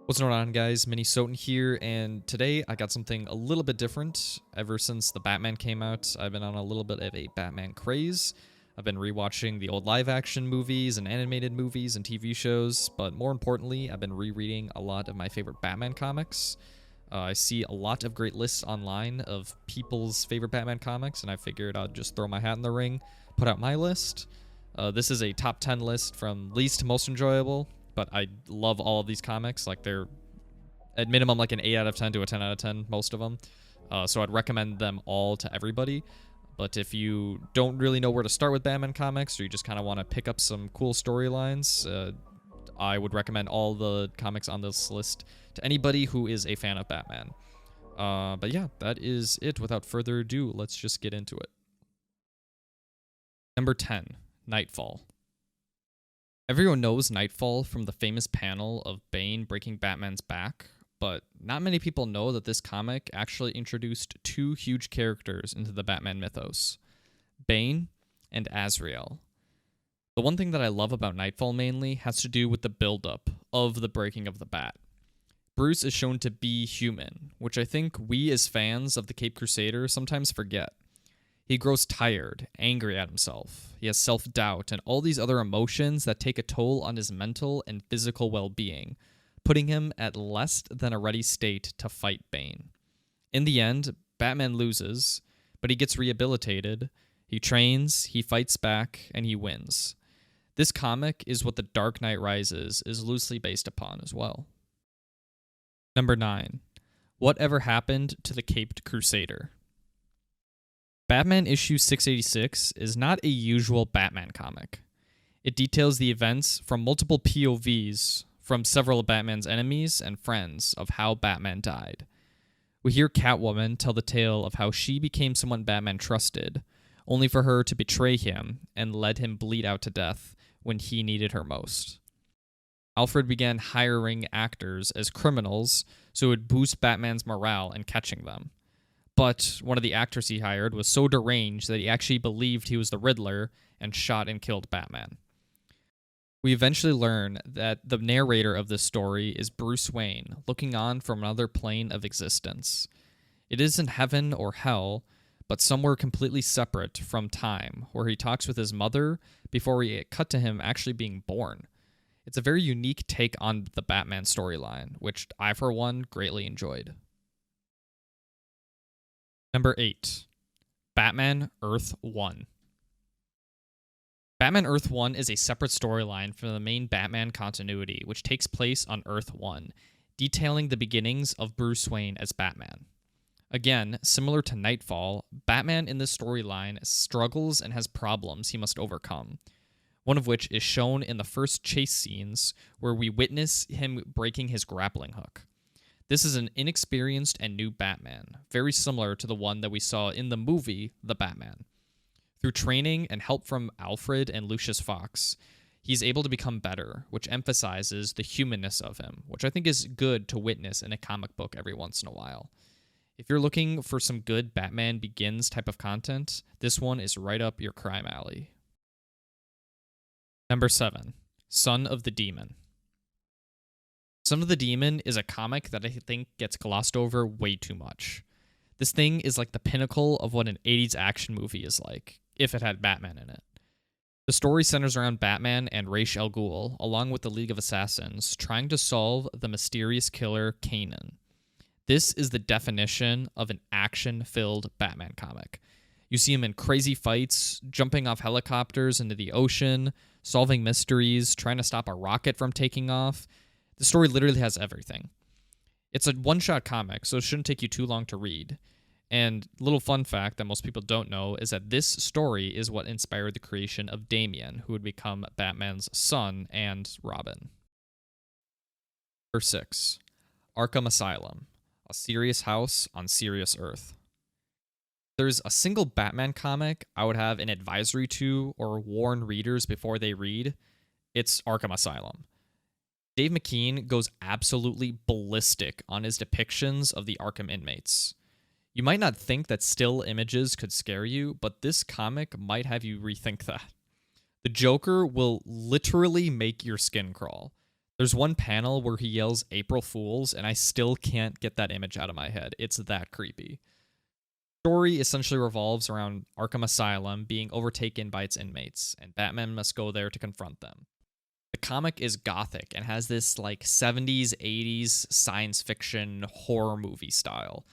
What's going on, guys? Minnesota here, and today I got something a little bit different. Ever since the Batman came out, I've been on a little bit of a Batman craze. I've been rewatching the old live-action movies and animated movies and TV shows, but more importantly, I've been rereading a lot of my favorite Batman comics. I see a lot of great lists online of people's favorite Batman comics, and I figured I'd just throw my hat in the ring, put out my list. This is a top 10 list from least to most enjoyable, but I love all of these comics. Like, they're at minimum like an 8 out of 10 to a 10 out of 10, most of them. So I'd recommend them all to everybody. But if you don't really know where to start with Batman comics, or you just kind of want to pick up some cool storylines, I would recommend all the comics on this list to anybody who is a fan of Batman. But yeah, that is it. Without further ado, let's just get into it. Number 10, Knightfall. Everyone knows Knightfall from the famous panel of Bane breaking Batman's back, but not many people know that this comic actually introduced two huge characters into the Batman mythos, Bane and Azrael. The one thing that I love about Knightfall mainly has to do with the buildup of the breaking of the bat. Bruce is shown to be human, which I think we as fans of the Caped Crusader sometimes forget. He grows tired, angry at himself. He has self-doubt and all these other emotions that take a toll on his mental and physical well-being, putting him at less than a ready state to fight Bane. In the end, Batman loses, but he gets rehabilitated, he trains, he fights back, and he wins. This comic is what The Dark Knight Rises is loosely based upon as well. Number 9. Whatever Happened to the Caped Crusader? Batman issue 686 is not a usual Batman comic. It details the events from multiple POVs from several of Batman's enemies and friends of how Batman died. We hear Catwoman tell the tale of how she became someone Batman trusted, only for her to betray him and let him bleed out to death when he needed her most. Alfred began hiring actors as criminals so it would boost Batman's morale in catching them. But one of the actors he hired was so deranged that he actually believed he was the Riddler and shot and killed Batman. We eventually learn that the narrator of this story is Bruce Wayne, looking on from another plane of existence. It isn't heaven or hell, but somewhere completely separate from time, where he talks with his mother before we get cut to him actually being born. It's a very unique take on the Batman storyline, which I, for one, greatly enjoyed. Number 8. Batman Earth 1. Batman Earth 1 is a separate storyline from the main Batman continuity, which takes place on Earth 1, detailing the beginnings of Bruce Wayne as Batman. Again, similar to Knightfall, Batman in this storyline struggles and has problems he must overcome, one of which is shown in the first chase scenes where we witness him breaking his grappling hook. This is an inexperienced and new Batman, very similar to the one that we saw in the movie The Batman. Through training and help from Alfred and Lucius Fox, he's able to become better, which emphasizes the humanness of him, which I think is good to witness in a comic book every once in a while. If you're looking for some good Batman Begins type of content, this one is right up your crime alley. Number 7. Son of the Demon. Son of the Demon is a comic that I think gets glossed over way too much. This thing is like the pinnacle of what an 80s action movie is like, if it had Batman in it. The story centers around Batman and Ra's al Ghul, along with the League of Assassins, trying to solve the mysterious killer Kanan. This is the definition of an action-filled Batman comic. You see him in crazy fights, jumping off helicopters into the ocean, solving mysteries, trying to stop a rocket from taking off. The story literally has everything. It's a one-shot comic, so it shouldn't take you too long to read. And little fun fact that most people don't know is that this story is what inspired the creation of Damian, who would become Batman's son and Robin. Number 6. Arkham Asylum. A serious house on serious earth. There's a single Batman comic I would have an advisory to or warn readers before they read. It's Arkham Asylum. Dave McKean goes absolutely ballistic on his depictions of the Arkham inmates. You might not think that still images could scare you, but this comic might have you rethink that. The Joker will literally make your skin crawl. There's one panel where he yells April Fools, and I still can't get that image out of my head. It's that creepy. Story essentially revolves around Arkham Asylum being overtaken by its inmates, and Batman must go there to confront them. The comic is gothic and has this like 70s, 80s science fiction horror movie style.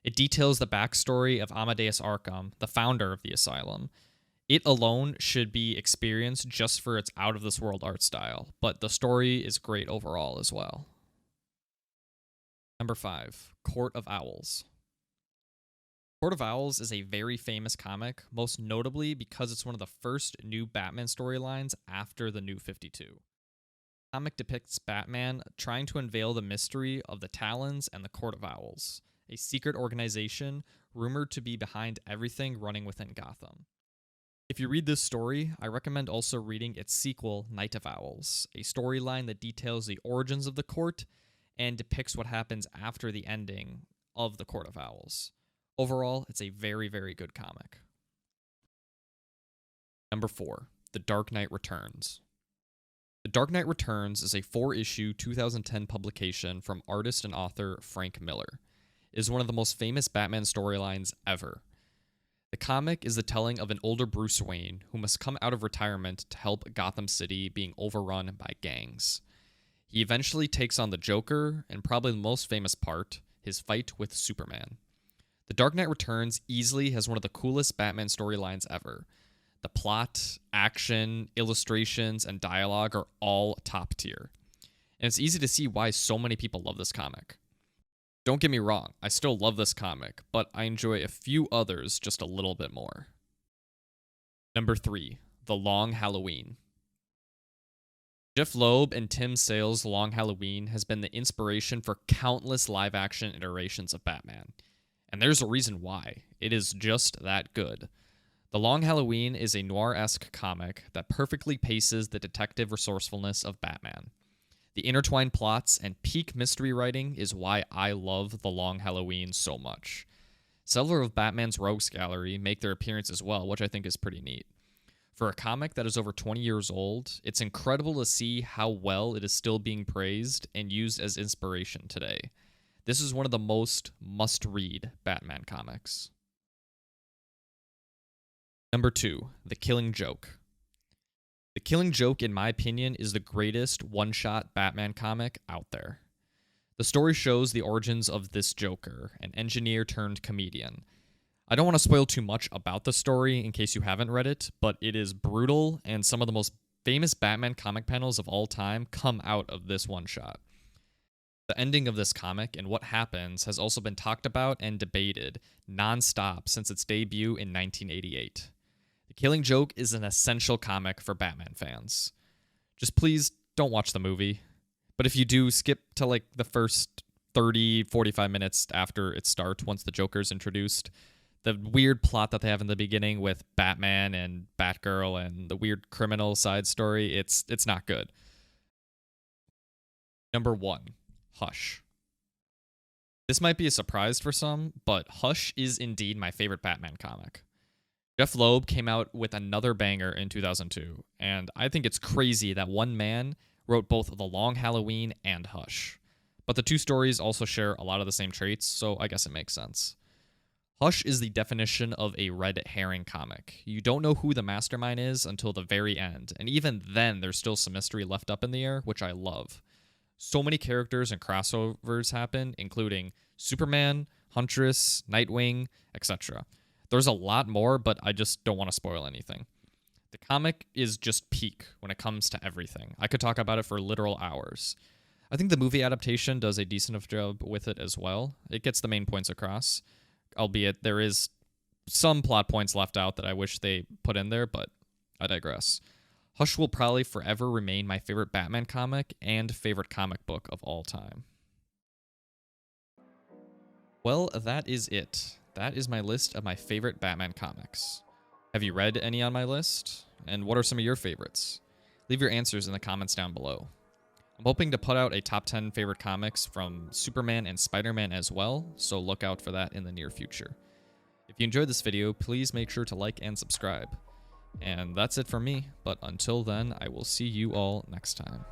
It details the backstory of Amadeus Arkham, the founder of the asylum. It alone should be experienced just for its out-of-this-world art style, but the story is great overall as well. Number 5, Court of Owls. Court of Owls is a very famous comic, most notably because it's one of the first new Batman storylines after the New 52. The comic depicts Batman trying to unveil the mystery of the Talons and the Court of Owls, a secret organization rumored to be behind everything running within Gotham. If you read this story, I recommend also reading its sequel, Night of Owls, a storyline that details the origins of the court and depicts what happens after the ending of the Court of Owls. Overall, it's a very, very good comic. Number 4, The Dark Knight Returns. The Dark Knight Returns is a 4-issue 2010 publication from artist and author Frank Miller. It is one of the most famous Batman storylines ever. The comic is the telling of an older Bruce Wayne who must come out of retirement to help Gotham City being overrun by gangs. He eventually takes on the Joker, and probably the most famous part, his fight with Superman. The Dark Knight Returns easily has one of the coolest Batman storylines ever. The plot, action, illustrations, and dialogue are all top tier. And it's easy to see why so many people love this comic. Don't get me wrong, I still love this comic, but I enjoy a few others just a little bit more. Number 3, The Long Halloween. Jeff Loeb and Tim Sale's Long Halloween has been the inspiration for countless live-action iterations of Batman. And there's a reason why. It is just that good. The Long Halloween is a noir-esque comic that perfectly paces the detective resourcefulness of Batman. The intertwined plots and peak mystery writing is why I love The Long Halloween so much. Several of Batman's rogues gallery make their appearance as well, which I think is pretty neat. For a comic that is over 20 years old, it's incredible to see how well it is still being praised and used as inspiration today. This is one of the most must-read Batman comics. Number 2, The Killing Joke. The Killing Joke, in my opinion, is the greatest one-shot Batman comic out there. The story shows the origins of this Joker, an engineer turned comedian. I don't want to spoil too much about the story in case you haven't read it, but it is brutal, and some of the most famous Batman comic panels of all time come out of this one-shot. The ending of this comic and what happens has also been talked about and debated non-stop since its debut in 1988. The Killing Joke is an essential comic for Batman fans. Just please don't watch the movie. But if you do, skip to like the first 30, 45 minutes after it starts once the Joker's introduced. The weird plot that they have in the beginning with Batman and Batgirl and the weird criminal side story, it's not good. Number 1, Hush. This might be a surprise for some, but Hush is indeed my favorite Batman comic. Jeff Loeb came out with another banger in 2002, and I think it's crazy that one man wrote both The Long Halloween and Hush. But the two stories also share a lot of the same traits, so I guess it makes sense. Hush is the definition of a red herring comic. You don't know who the mastermind is until the very end, and even then there's still some mystery left up in the air, which I love. So many characters and crossovers happen, including Superman, Huntress, Nightwing, etc. There's a lot more, but I just don't want to spoil anything. The comic is just peak when it comes to everything. I could talk about it for literal hours. I think the movie adaptation does a decent enough job with it as well. It gets the main points across, albeit there is some plot points left out that I wish they put in there, but I digress. Hush will probably forever remain my favorite Batman comic and favorite comic book of all time. Well, that is it. That is my list of my favorite Batman comics. Have you read any on my list? And what are some of your favorites? Leave your answers in the comments down below. I'm hoping to put out a top 10 favorite comics from Superman and Spider-Man as well, so look out for that in the near future. If you enjoyed this video, please make sure to like and subscribe. And that's it from me, but until then, I will see you all next time.